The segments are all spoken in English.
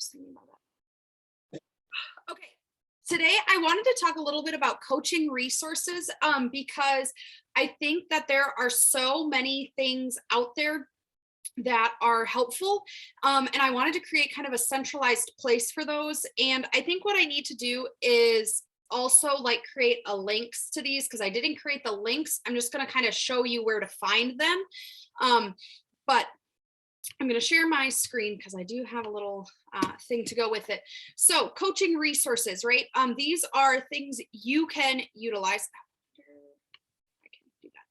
just thinking about that. Okay. Today, I wanted to talk a little bit about coaching resources because I think that there are so many things out there that are helpful. And I wanted to create kind of a centralized place for those. And I think what I need to do is also like create a links to these because I didn't create the links. I'm just going to kind of show you where to find them. But I'm going to share my screen because I do have a little thing to go with it. So coaching resources, right? These are things you can utilize. I can do that.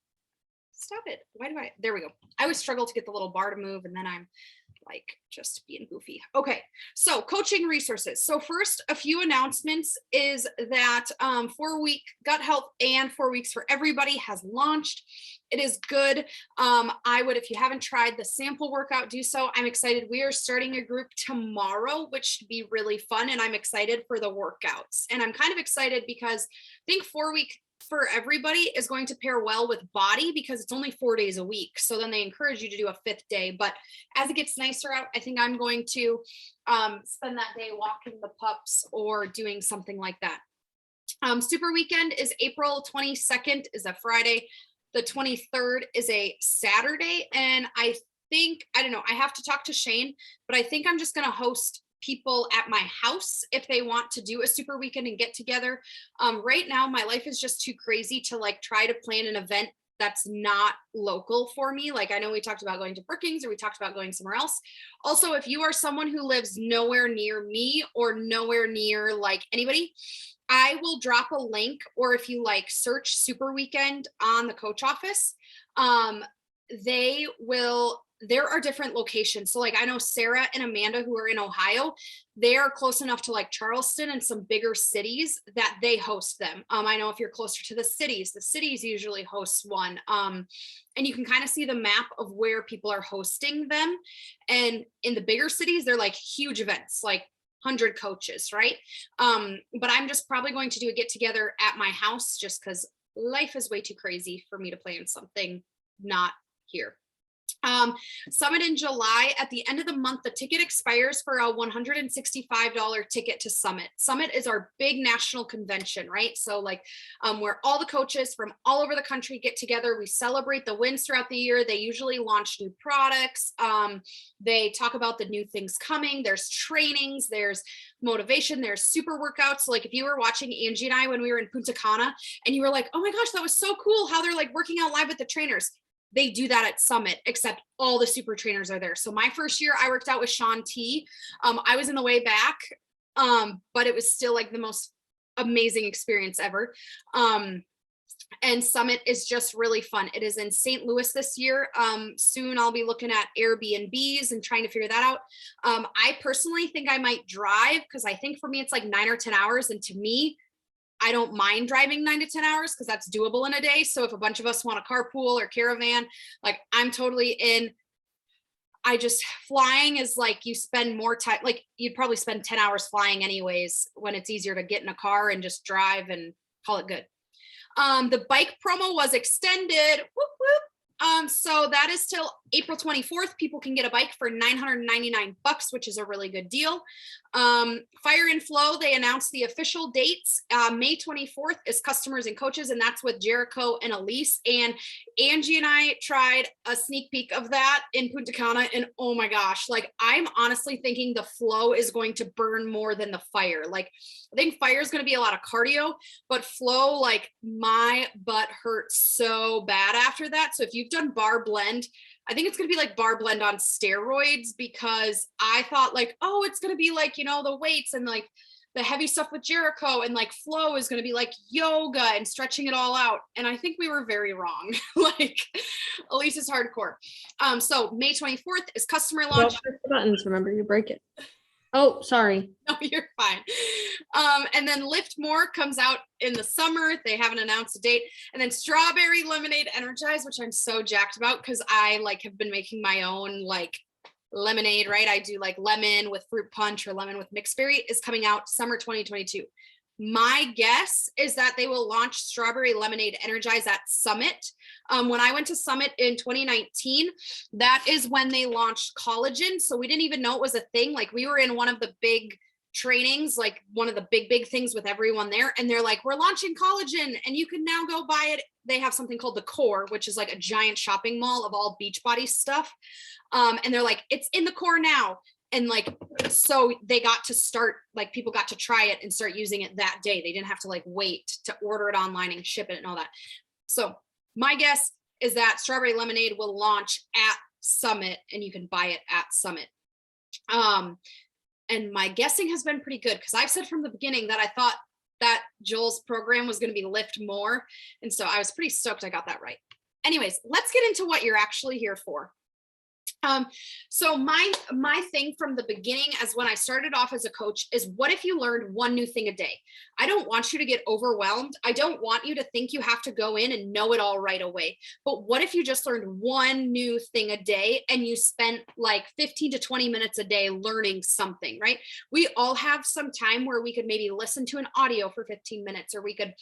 Stop it. Why do I? There we go. I always struggle to get the little bar to move and then I'm like just being goofy. Okay, so coaching resources. So first, a few announcements is that 4-week gut health and 4 weeks for everybody has launched. It is good. I would, if you haven't tried the sample workout, do so. I'm excited. We are starting a group tomorrow, which should be really fun. And I'm excited for the workouts. And I'm kind of excited because I think 4-week for everybody is going to pair well with body because it's only 4 days a week. So then they encourage you to do a 5th day. But as it gets nicer out, I think I'm going to spend that day walking the pups or doing something like that. Super weekend is April 22nd is a Friday. The 23rd is a Saturday. And I don't know, I have to talk to Shane, but I think I'm just going to host people at my house if they want to do a super weekend and get together. Right now, my life is just too crazy to like try to plan an event that's not local for me. Like I know we talked about going to Brookings or we talked about going somewhere else. Also, if you are someone who lives nowhere near me or nowhere near like anybody, I will drop a link, or if you like search super weekend on the coach office, there are different locations. So like I know Sarah and Amanda who are in Ohio, they are close enough to like Charleston and some bigger cities that they host them. I know if you're closer to the cities usually host one. And you can kind of see the map of where people are hosting them. And in the bigger cities, they're like huge events, like 100 coaches, right? But I'm just probably going to do a get together at my house just because life is way too crazy for me to plan something not here. Summit in July. At the end of the month, the ticket expires for a $165 ticket to Summit. Summit is our big national convention, right? So like where all the coaches from all over the country get together. We celebrate the wins throughout the year. They usually launch new products. They talk about the new things coming. There's trainings, there's motivation, there's super workouts. So like if you were watching Angie and I when we were in Punta Cana and you were like, oh my gosh, that was so cool how they're like working out live with the trainers. They do that at Summit, except all the super trainers are there. So my first year I worked out with Sean T. I was in the way back, but it was still like the most amazing experience ever. And Summit is just really fun. It is in St. Louis this year. Soon I'll be looking at Airbnbs and trying to figure that out. I personally think I might drive because I think for me it's like 9 or 10 hours. And to me, I don't mind driving 9 to 10 hours because that's doable in a day. So if a bunch of us want a carpool or caravan, like I'm totally in. Flying is like you spend more time, like you'd probably spend 10 hours flying anyways when it's easier to get in a car and just drive and call it good. The bike promo was extended. Whoop, whoop. So that is till April 24th. People can get a bike for $999, which is a really good deal. Fire and Flow, they announced the official dates. May 24th is customers and coaches, and that's with Jericho and Elise. And Angie and I tried a sneak peek of that in Punta Cana, and oh my gosh, like I'm honestly thinking the flow is going to burn more than the fire. Like I think fire is going to be a lot of cardio, but flow, like my butt hurts so bad after that. So if you've done bar blend, I think it's going to be like bar blend on steroids because I thought like, oh, it's going to be like, you know, the weights and like the heavy stuff with Jericho and like flow is going to be like yoga and stretching it all out. And I think we were very wrong. Like Elise is hardcore. So May 24th is customer launch. Don't press the buttons. Remember, you break it. Oh, sorry. No, you're fine. And then Lift More comes out in the summer. They haven't announced a date. And then Strawberry Lemonade Energize, which I'm so jacked about because I like have been making my own like lemonade, right? I do like lemon with fruit punch or lemon with mixed berry, is coming out summer 2022. My guess is that they will launch Strawberry Lemonade Energize at Summit. When I went to Summit in 2019, that is when they launched collagen. So we didn't even know it was a thing. Like we were in one of the big trainings, like one of the big things with everyone there. And they're like, we're launching collagen and you can now go buy it. They have something called the Core, which is like a giant shopping mall of all Beachbody stuff. And they're like, it's in the Core now. And like, so they got to start, like people got to try it and start using it that day. They didn't have to like wait to order it online and ship it and all that. So my guess is that Strawberry Lemonade will launch at Summit and you can buy it at Summit. And my guessing has been pretty good because I've said from the beginning that I thought that Joel's program was going to be Lift More. And so I was pretty stoked I got that right. Anyways, let's get into what you're actually here for. So my thing from the beginning, as when I started off as a coach, is what if you learned one new thing a day? I don't want you to get overwhelmed. I don't want you to think you have to go in and know it all right away. But what if you just learned one new thing a day and you spent like 15 to 20 minutes a day learning something, right? We all have some time where we could maybe listen to an audio for 15 minutes, or we could,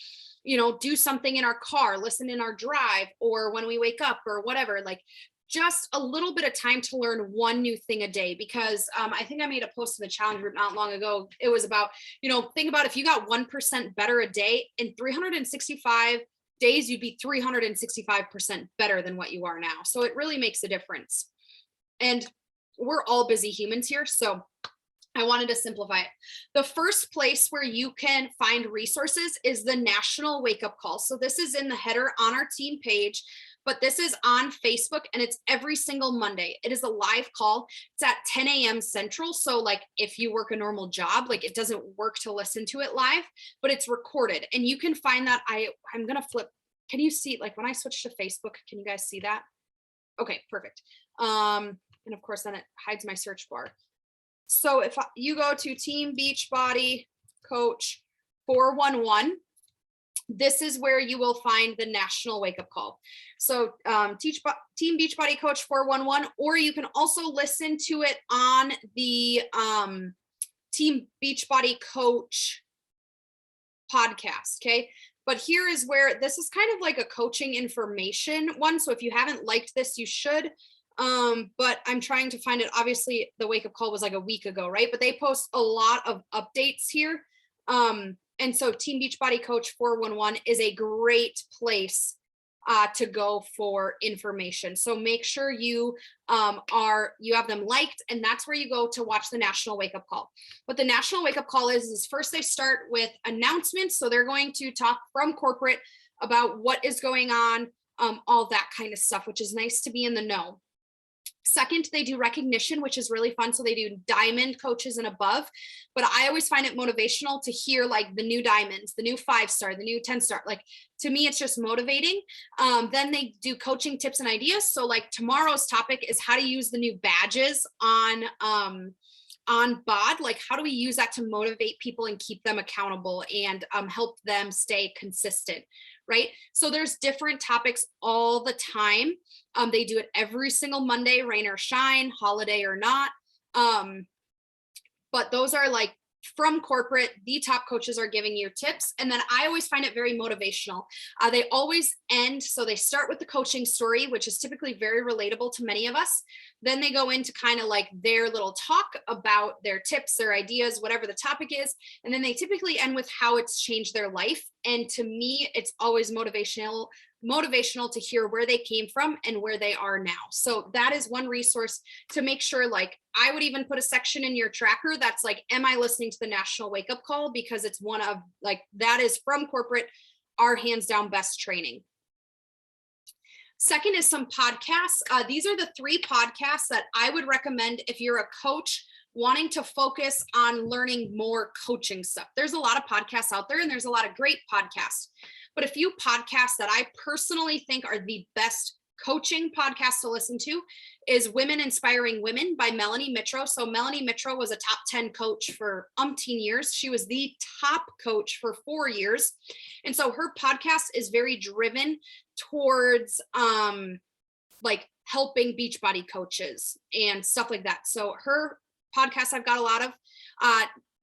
do something in our car, listen in our drive, or when we wake up or whatever, like just a little bit of time to learn one new thing a day. Because I think I made a post in the challenge group not long ago. It was about, think about if you got 1% better a day in 365 days, you'd be 365% better than what you are now. So it really makes a difference. And we're all busy humans here. So I wanted to simplify it. The first place where you can find resources is the National Wake Up Call. So this is in the header on our team page. But this is on Facebook and it's every single Monday. It is a live call. It's at 10 a.m. Central. So like if you work a normal job, like it doesn't work to listen to it live, but it's recorded. And you can find that. I'm going to flip. Can you see, like when I switch to Facebook, can you guys see that? Okay, perfect. And of course, then it hides my search bar. So if you go to Team Beachbody Coach 411, this is where you will find the National Wake Up Call. So Team Beachbody Coach 411, or you can also listen to it on the Team Beachbody Coach podcast. Okay. But here is where this is kind of like a coaching information one. So if you haven't liked this, you should. But I'm trying to find it. Obviously the wake up call was like a week ago, right? But they post a lot of updates here. And so Team Beachbody Coach 411 is a great place to go for information. So make sure you have them liked, and that's where you go to watch the National Wake Up Call. What the National Wake Up Call is first they start with announcements. So they're going to talk from corporate about what is going on, all that kind of stuff, which is nice to be in the know. Second, they do recognition, which is really fun. So they do diamond coaches and above, but I always find it motivational to hear like the new diamonds, the new 5-star, the new 10-star. Like to me, it's just motivating. Then they do coaching tips and ideas. So like tomorrow's topic is how to use the new badges on BOD. Like how do we use that to motivate people and keep them accountable and help them stay consistent, right? So there's different topics all the time. They do it every single Monday, rain or shine, holiday or not. But those are like from corporate, the top coaches are giving you tips. And then I always find it very motivational. They always end. So they start with the coaching story, which is typically very relatable to many of us. Then they go into kind of like their little talk about their tips, their ideas, whatever the topic is. And then they typically end with how it's changed their life. And to me, it's always motivational to hear where they came from and where they are now. So that is one resource to make sure, like I would even put a section in your tracker that's like, am I listening to the National Wake Up Call? Because it's one of like, that is from corporate, our hands down best training. Second is some podcasts. These are the 3 podcasts that I would recommend if you're a coach wanting to focus on learning more coaching stuff. There's a lot of podcasts out there and there's a lot of great podcasts. But a few podcasts that I personally think are the best coaching podcasts to listen to is Women Inspiring Women by Melanie Mitro. So Melanie Mitro was a top 10 coach for umpteen years. She was the top coach for 4 years. And so her podcast is very driven towards like helping Beachbody coaches and stuff like that. So her podcast I've got a lot of.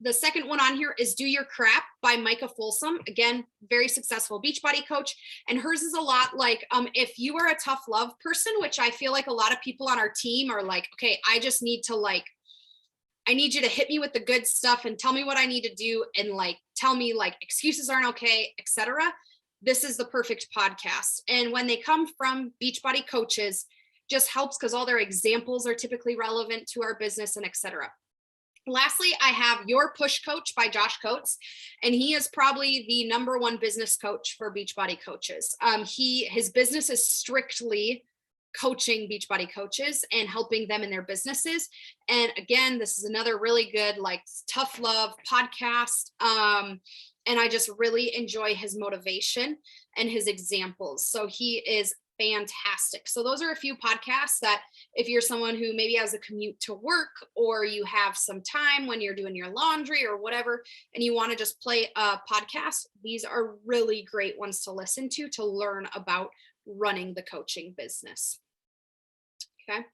The second one on here is Do Your Crap by Micah Folsom. Again, very successful Beachbody coach. And hers is a lot like, if you are a tough love person, which I feel like a lot of people on our team are like, okay, I just need to I need you to hit me with the good stuff and tell me what I need to do. And tell me excuses aren't okay, etc. This is the perfect podcast. And when they come from Beachbody coaches, just helps because all their examples are typically relevant to our business and etc. Lastly, I have Your Push Coach by Josh Coates, and he is probably the #1 business coach for Beachbody coaches. His business is strictly coaching Beachbody coaches and helping them in their businesses. And again, this is another really good tough love podcast. And I just really enjoy his motivation and his examples. So he is fantastic. So those are a few podcasts that if you're someone who maybe has a commute to work, or you have some time when you're doing your laundry or whatever, and you want to just play a podcast, these are really great ones to listen to learn about running the coaching business. Okay.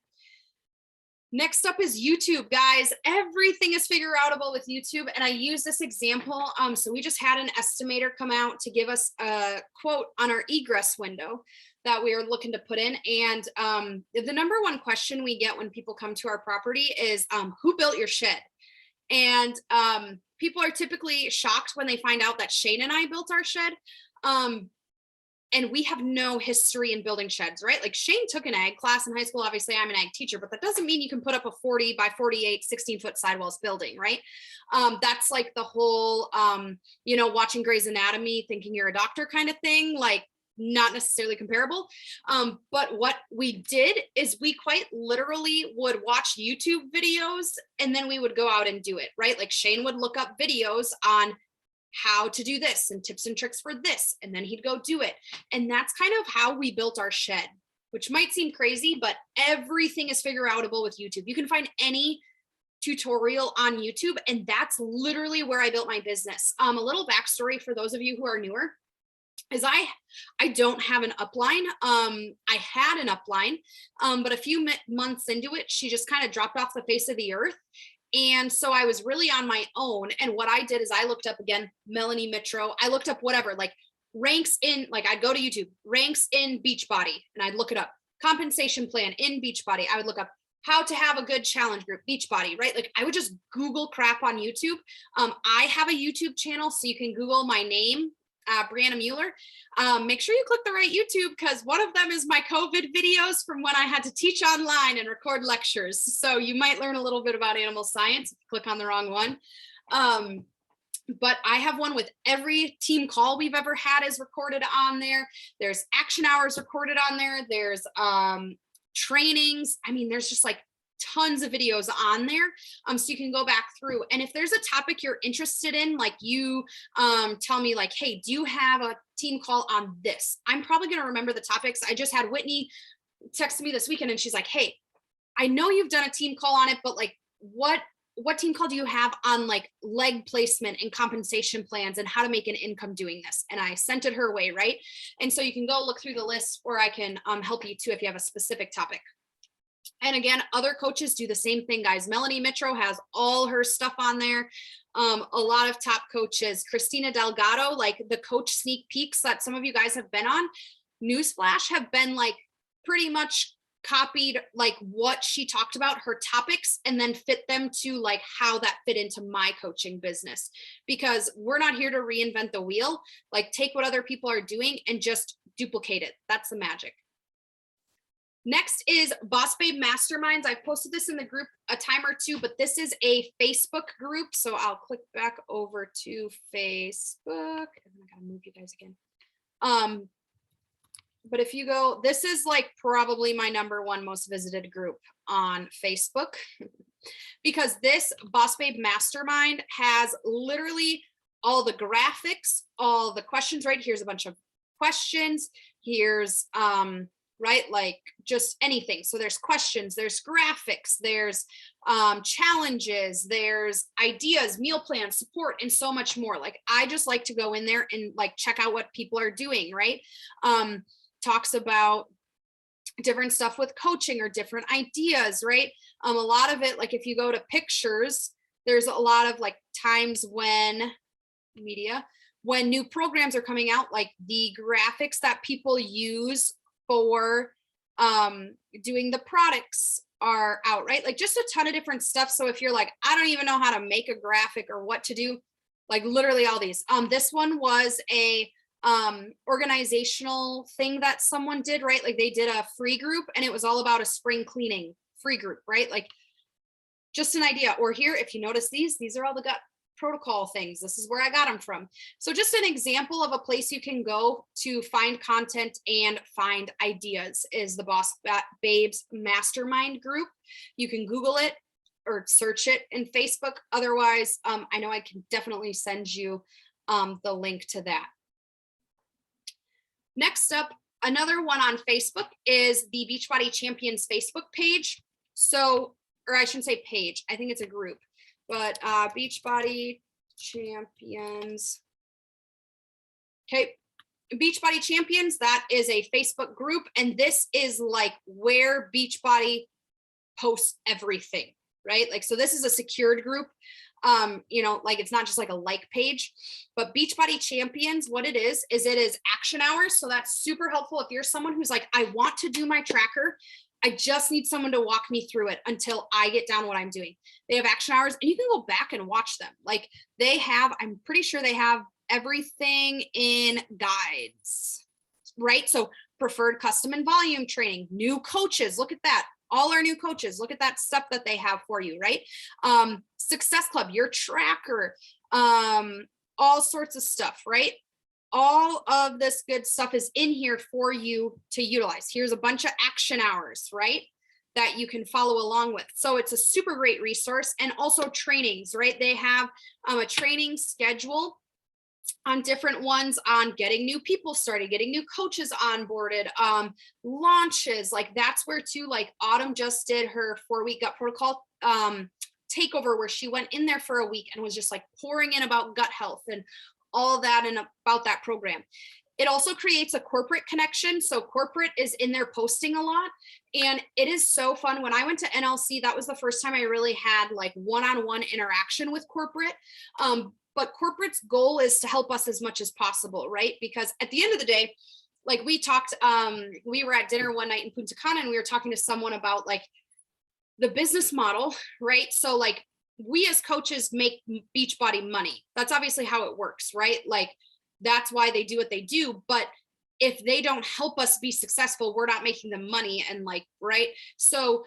Next up is YouTube, guys. Everything is figure outable with YouTube. And I use this example. So we just had an estimator come out to give us a quote on our egress window that we are looking to put in. And the #1 question we get when people come to our property is, who built your shed? And people are typically shocked when they find out that Shane and I built our shed. And we have no history in building sheds, right? Shane took an ag class in high school. Obviously, I'm an ag teacher, but that doesn't mean you can put up a 40 by 48, 16-foot sidewalls building, right? That's the whole, watching Grey's Anatomy, thinking you're a doctor kind of thing, not necessarily comparable. But what we did is we quite literally would watch YouTube videos and then we would go out and do it, right? Shane would look up videos on how to do this and tips and tricks for this, and then he'd go do it. And that's kind of how we built our shed, which might seem crazy, but everything is figure outable with YouTube. You can find any tutorial on YouTube, and that's literally where I built my business. A little backstory for those of you who are newer is I don't have an upline. I had an upline, but a few months into it, she just kind of dropped off the face of the earth. And so I was really on my own. And what I did is I looked up, again, Melanie Mitro. I looked up whatever, ranks in, I'd go to YouTube, ranks in Beachbody, and I'd look it up. Compensation plan in Beachbody. I would look up how to have a good challenge group, Beachbody, right? I would just Google crap on YouTube. I have a YouTube channel, so you can Google my name, Brianna Mueller. Make sure you click the right YouTube, because one of them is my COVID videos from when I had to teach online and record lectures. So you might learn a little bit about animal science if you click on the wrong one. But I have one with every team call we've ever had is recorded on there. There's action hours recorded on there. There's trainings. I mean, there's just tons of videos on there. So you can go back through, and if there's a topic you're interested in, you tell me hey, do you have a team call on this? I'm probably going to remember the topics. I just had Whitney text me this weekend and she's like, hey, I know you've done a team call on it, but what team call do you have on leg placement and compensation plans and how to make an income doing this? And I sent it her way, right? And so you can go look through the list, or I can help you too if you have a specific topic. And again, other coaches do the same thing, guys. Melanie Mitro has all her stuff on there. A lot of top coaches, Christina Delgado, the coach sneak peeks that some of you guys have been on, newsflash, have been pretty much copied what she talked about, her topics, and then fit them to how that fit into my coaching business, because we're not here to reinvent the wheel. Take what other people are doing and just duplicate it. That's the magic. Next is Boss Babe Masterminds. I've posted this in the group a time or two, but this is a Facebook group. So I'll click back over to Facebook. And I gotta move you guys again. But if you go, this is probably my #1 most visited group on Facebook, because this Boss Babe Mastermind has literally all the graphics, all the questions, right? Here's a bunch of questions. Here's, right? Just anything. So there's questions, there's graphics, there's challenges, there's ideas, meal plans, support, and so much more. I just like to go in there and check out what people are doing, right? Talks about different stuff with coaching or different ideas, right? A lot of it, if you go to pictures, there's a lot of times when new programs are coming out, like the graphics that people use for doing the products are out, right? Like just a ton of different stuff. So if you're like, I don't even know how to make a graphic or what to do, like literally all these. This one was a organizational thing that someone did, right? Like they did a free group and it was all about a spring cleaning free group, right? Like just an idea. Or here, if you notice these are all the gut protocol things. This is where I got them from. So just an example of a place you can go to find content and find ideas is the Boss Babes Mastermind group. You can Google it or search it in Facebook. Otherwise, I know I can definitely send you the link to that. Next up, another one on Facebook is the Beachbody Champions Facebook page. So, or I shouldn't say page, I think it's a group, but Beachbody Champions. Okay, Beachbody Champions, that is a Facebook group. And this is like where Beachbody posts everything, right? Like, so this is a secured group. You know, like it's not just like a like page, but Beachbody Champions, what it is it is action hours. So that's super helpful. If you're someone who's like, I want to do my tracker, I just need someone to walk me through it until I get down what I'm doing. They have action hours and you can go back and watch them. Like they have, I'm pretty sure they have everything in guides, right? So preferred custom and volume training, new coaches, look at that. All our new coaches, look at that stuff that they have for you, right? Success Club, your tracker, all sorts of stuff, right? All of this good stuff is in here for you to utilize. Here's a bunch of action hours, right? That you can follow along with. So it's a super great resource. And also trainings, right? They have a training schedule on different ones on getting new people started, getting new coaches onboarded, launches. Like that's where too, like Autumn just did her 4-week gut protocol takeover, where she went in there for a week and was just like pouring in about gut health and all that and about that program. It also creates a corporate connection. So corporate is in there posting a lot. And it is so fun. When I went to NLC, that was the first time I really had like one-on-one interaction with corporate. But corporate's goal is to help us as much as possible, right? Because at the end of the day, like we talked, we were at dinner one night in Punta Cana and we were talking to someone about like the business model, right? So like we as coaches make Beachbody money. That's obviously how it works, right? Like that's why they do what they do. But if they don't help us be successful, we're not making them money. And like, right. So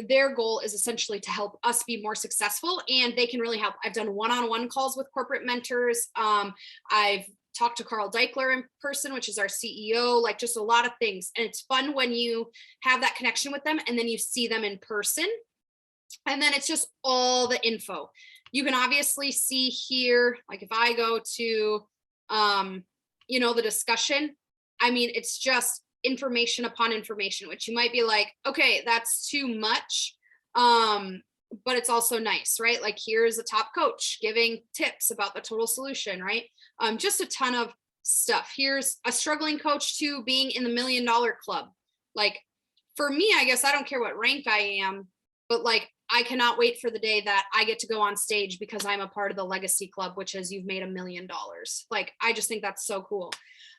their goal is essentially to help us be more successful, and they can really help. I've done one-on-one calls with corporate mentors. I've talked to Carl Deichler in person, which is our CEO, like just a lot of things. And it's fun when you have that connection with them and then you see them in person. And then it's just all the info. You can obviously see here, like if I go to, you know, the discussion, I mean, it's just information upon information, which you might be like, okay, that's too much. But it's also nice, right? Like here's a top coach giving tips about the total solution, right? Just a ton of stuff. Here's a struggling coach to being in the $1 million club. Like for me, I guess I don't care what rank I am, but like, I cannot wait for the day that I get to go on stage because I'm a part of the legacy club, which is you've made $1 million. Like, I just think that's so cool.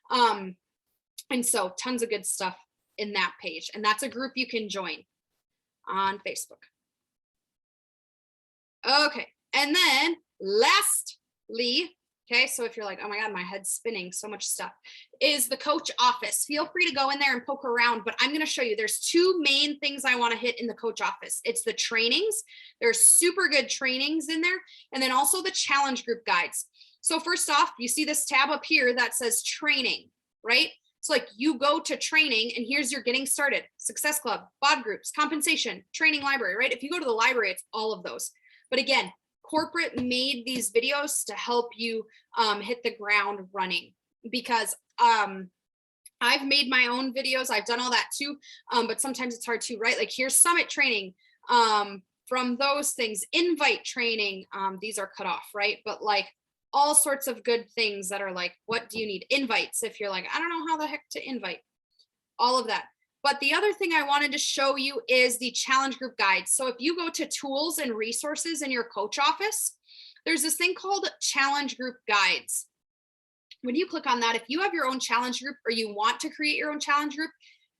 And so tons of good stuff in that page. And that's a group you can join on Facebook. Okay. And then lastly, okay, so if you're like, oh my God, my head's spinning, so much stuff, is the coach office. Feel free to go in there and poke around, but I'm going to show you, there's two main things I want to hit in the coach office. It's the trainings. There's super good trainings in there. And then also the challenge group guides. So first off, you see this tab up here that says training, right? So like you go to training and here's your getting started, Success Club, BOD groups, compensation, training library, right? If you go to the library, it's all of those. But again, corporate made these videos to help you hit the ground running, because I've made my own videos. I've done all that too. But sometimes it's hard to, right? Like here's summit training from those things, invite training. These are cut off, right? But like all sorts of good things that are like, what do you need? Invites. If you're like, I don't know how the heck to invite, all of that. But the other thing I wanted to show you is the challenge group guide. So if you go to tools and resources in your coach office, there's this thing called challenge group guides. When you click on that, if you have your own challenge group or you want to create your own challenge group,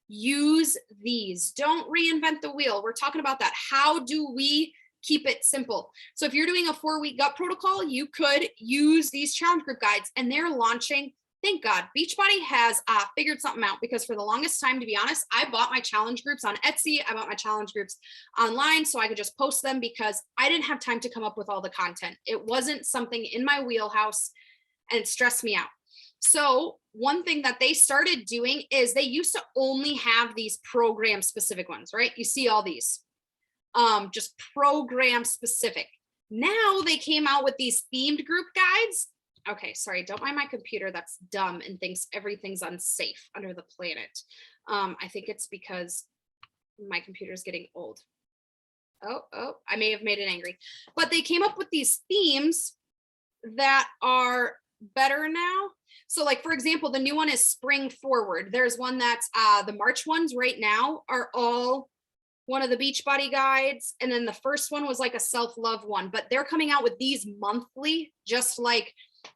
use these. Don't reinvent the wheel. We're talking about that. How do we keep it simple? So if you're doing a 4-week gut protocol, you could use these challenge group guides, and they're launching. Thank God, Beachbody has figured something out, because for the longest time, to be honest, I bought my challenge groups on Etsy. I bought my challenge groups online so I could just post them, because I didn't have time to come up with all the content. It wasn't something in my wheelhouse, and it stressed me out. So one thing that they started doing is they used to only have these program specific ones, right? You see all these, just program specific. Now they came out with these themed group guides. Okay, sorry, don't mind my computer. That's dumb and thinks everything's unsafe under the planet. I think it's because my computer is getting old. Oh, I may have made it angry. But they came up with these themes that are better now. So like, for example, the new one is spring forward. There's one that's the March ones right now are all one of the Beachbody guides. And then the first one was like a self-love one, but they're coming out with these monthly, just like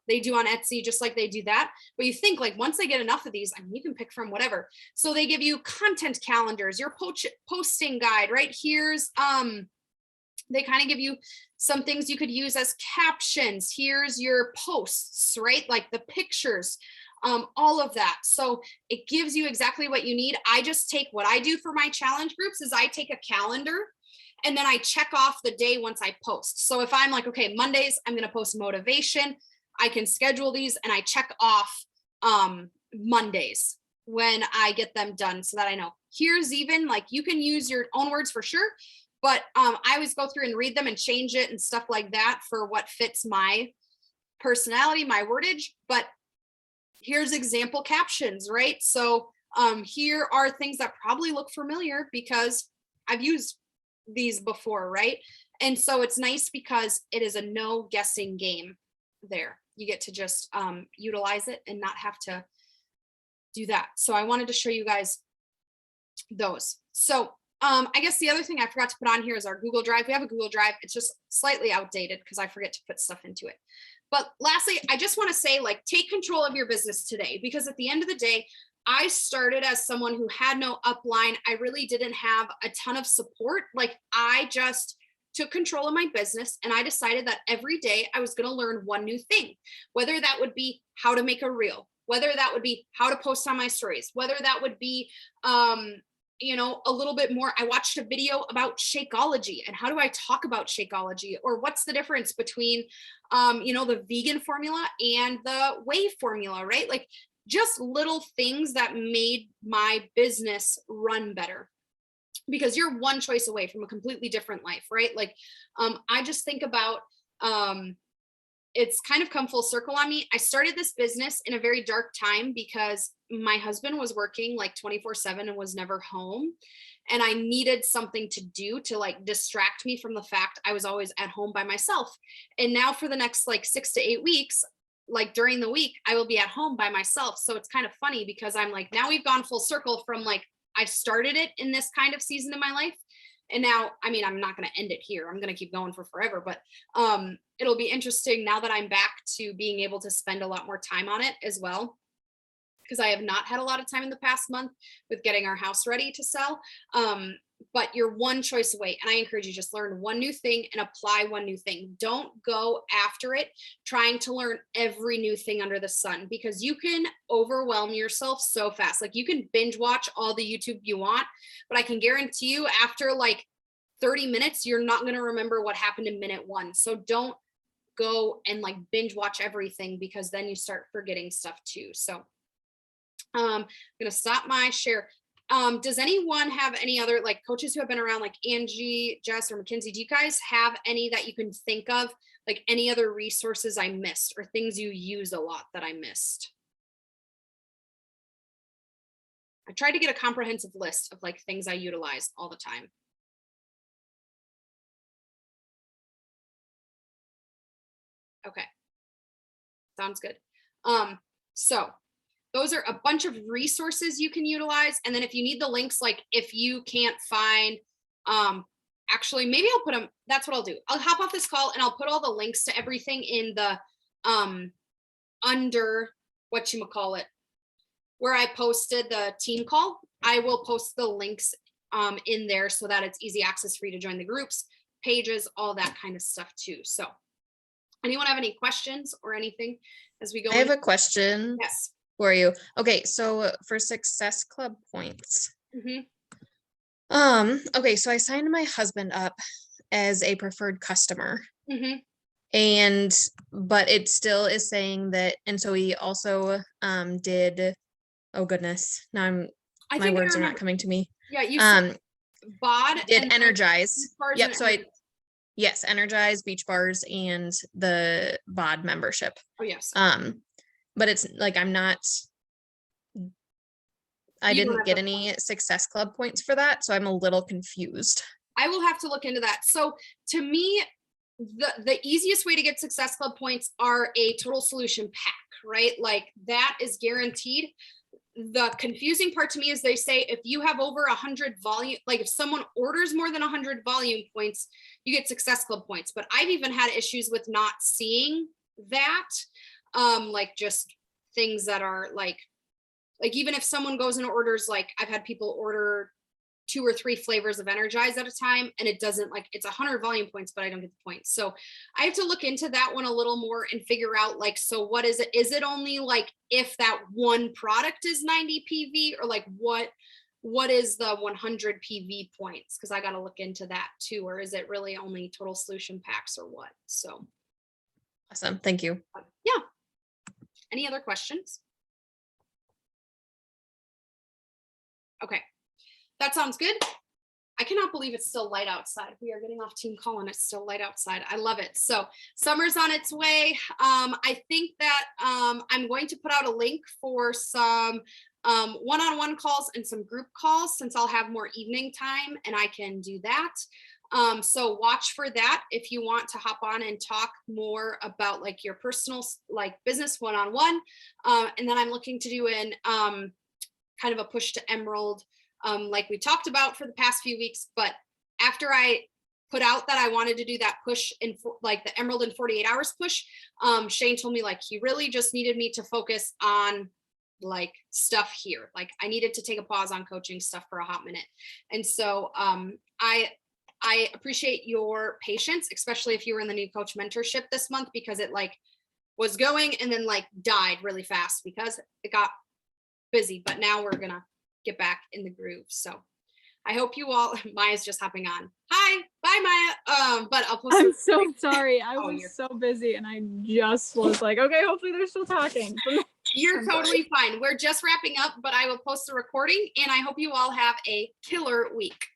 they do on Etsy, just like they do that. But you think like once they get enough of these, I mean, you can pick from whatever. So they give you content calendars, your posting guide, right? Here's, they kind of give you some things you could use as captions. Here's your posts, right? Like the pictures, all of that. So it gives you exactly what you need. I just take what I do for my challenge groups is I take a calendar and then I check off the day once I post. So if I'm like, okay, Mondays, I'm going to post motivation, I can schedule these and I check off Mondays when I get them done so that I know. Here's even like, you can use your own words for sure, but I always go through and read them and change it and stuff like that for what fits my personality, my wordage. But here's example captions, right? So here are things that probably look familiar because I've used these before, right? And so it's nice because it is a no guessing game there. You get to just utilize it and not have to do that. So I wanted to show you guys those. So I guess the other thing I forgot to put on here is our Google Drive. We have a Google Drive. It's just slightly outdated because I forget to put stuff into it. But lastly, I just want to say, like, take control of your business today, because at the end of the day, I started as someone who had no upline. I really didn't have a ton of support. Like, I just took control of my business and I decided that every day I was going to learn one new thing, whether that would be how to make a reel, whether that would be how to post on my stories, whether that would be, you know, a little bit more. I watched a video about Shakeology and how do I talk about Shakeology, or what's the difference between, you know, the vegan formula and the whey formula, right? Like just little things that made my business run better, because you're one choice away from a completely different life, right? Like, I just think about, it's kind of come full circle on me. I started this business in a very dark time because my husband was working like 24/7 and was never home. And I needed something to do to like distract me from the fact I was always at home by myself. And now for the next like 6 to 8 weeks, like during the week, I will be at home by myself. So it's kind of funny because I'm like, now we've gone full circle from like, I started it in this kind of season in my life. And now, I mean, I'm not going to end it here. I'm going to keep going for forever, but it'll be interesting now that I'm back to being able to spend a lot more time on it as well, because I have not had a lot of time in the past month with getting our house ready to sell. But you're one choice away. And I encourage you, just learn one new thing and apply one new thing. Don't go after it trying to learn every new thing under the sun, because you can overwhelm yourself so fast. Like you can binge watch all the YouTube you want, but I can guarantee you after like 30 minutes, you're not going to remember what happened in minute 1. So don't go and like binge watch everything, because then you start forgetting stuff too. So I'm going to stop my share. Does anyone have any other like coaches who have been around, like Angie, Jess, or Mackenzie? Do you guys have any that you can think of, like any other resources I missed or things you use a lot that I missed? I tried to get a comprehensive list of like things I utilize all the time. Okay. Sounds good. So those are a bunch of resources you can utilize. And then if you need the links, like if you can't find actually, maybe I'll put them, that's what I'll do. I'll hop off this call and I'll put all the links to everything in the, under whatchamacallit, where I posted the team call. I will post the links in there so that it's easy access for you to join the groups, pages, all that kind of stuff too. So anyone have any questions or anything as we go? I have a question. Yes. For you. Okay, so for Success Club points. Mm-hmm. Okay, so I signed my husband up as a preferred customer. Mm-hmm. But it still is saying that, and so he also did, oh goodness, now my words are not coming to me. Yeah, you said BOD did Energize. Yep, so yes, Energize, Beach Bars, and the BOD membership. Oh yes. But it's like I didn't get any Success Club points for that, so I'm a little confused. I will have to look into that. So to me, the easiest way to get Success Club points are a total solution pack, right? Like that is guaranteed. The confusing part to me is they say if you have over 100 volume, like if someone orders more than 100 volume points, you get Success Club points. But I've even had issues with not seeing that. Like just things that are like even if someone goes and orders, like I've had people order 2 or 3 flavors of Energize at a time, and it doesn't, like, it's 100 volume points, but I don't get the points. So I have to look into that one a little more and figure out, like, so what is it? Is it only like if that one product is 90 PV, or like what is the 100 PV points? Because I got to look into that too. Or is it really only total solution packs or what? So awesome. Thank you. Yeah. Any other questions? Okay. That sounds good. I cannot believe it's still light outside. We are getting off team call and it's still light outside. I love it. So summer's on its way. I think that I'm going to put out a link for some one-on-one calls and some group calls, since I'll have more evening time and I can do that. So watch for that if you want to hop on and talk more about like your personal, like business one-on-one. And then I'm looking to do an kind of a push to Emerald, like we talked about for the past few weeks. But after I put out that I wanted to do that push in like the Emerald in 48 hours push, Shane told me like he really just needed me to focus on like stuff here. Like I needed to take a pause on coaching stuff for a hot minute. And so I appreciate your patience, especially if you were in the new coach mentorship this month, because it like was going and then like died really fast because it got busy. But now we're gonna get back in the groove. So I hope you all, Maya's just hopping on. Hi, bye Maya. But I'll post. I'm so sorry. I was so busy and I just was like, okay, hopefully they're still talking. You're totally fine. We're just wrapping up, but I will post the recording and I hope you all have a killer week.